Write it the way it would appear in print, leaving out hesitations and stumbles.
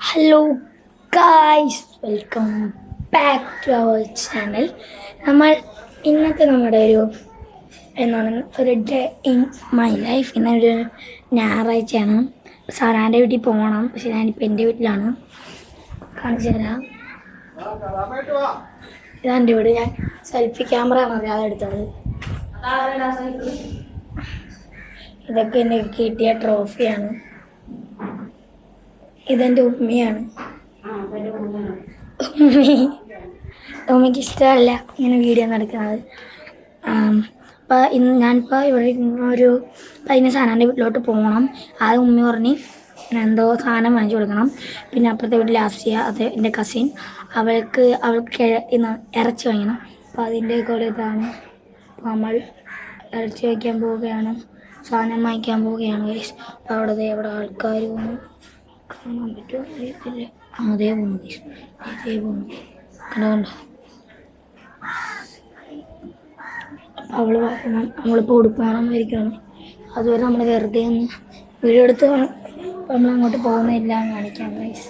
Hello guys, welcome back to our channel. നമ്മൾ ഇന്നത്തെ നമ്മുടെ ഒരു ഡേ ഇൻ മൈ ലൈഫ്. ഇന്നൊരു ഞായറാഴ്ചയാണ്. സാറാൻ്റെ വീട്ടിൽ പോകണം, പക്ഷെ ഞാനിപ്പോൾ എൻ്റെ വീട്ടിലാണ്. കാണിച്ചു തരാം. ഇതാൻ്റെ വീട്. ഞാൻ സെൽഫി ക്യാമറ ആണ് അറിയാതെ എടുത്തത്. ഇതൊക്കെ എൻ്റെ കിട്ടിയ ട്രോഫിയാണ്. ഇതെൻ്റെ ഉമ്മയാണ്. ഉമ്മയ്ക്ക് ഇഷ്ടമല്ല ഇങ്ങനെ വീഡിയോ നടക്കുന്നത്. അപ്പോൾ ഞാനിപ്പോൾ ഇവിടെ ഒരു 15 സാധനൻ്റെ വീട്ടിലോട്ട് പോകണം. ആദ്യം ഉമ്മ പറഞ്ഞ് എന്തോ സാധനം വാങ്ങിച്ചു കൊടുക്കണം. പിന്നെ അപ്പുറത്തെ വീട്ടിൽ ആസിയ, അത് എൻ്റെ കസിൻ, അവൾക്ക് ഇന്ന് ഇറച്ചി വാങ്ങണം. അപ്പോൾ അതിൻ്റെ കൂടെ ഇതാണ്. അപ്പോൾ നമ്മൾ ഇറച്ചി വയ്ക്കാൻ പോവുകയാണ്, സാധനം വാങ്ങിക്കാൻ പോവുകയാണ് ഗൈസ്. അപ്പോൾ അവിടെ ആൾക്കാർ വന്നു. കാണാൻ പറ്റുമോ അറിയത്തില്ല. അതേ പോകുന്നു കണ്ടോ. നമ്മളിപ്പോൾ ഉടുപ്പാണമായിരിക്കുകയാണ്. അതുവരെ നമ്മൾ വെറുതെ ഒന്ന് വീഡിയോ എടുത്ത് നമ്മളങ്ങോട്ട് പോകുന്നില്ല കാണിക്കാം ഗൈസ്.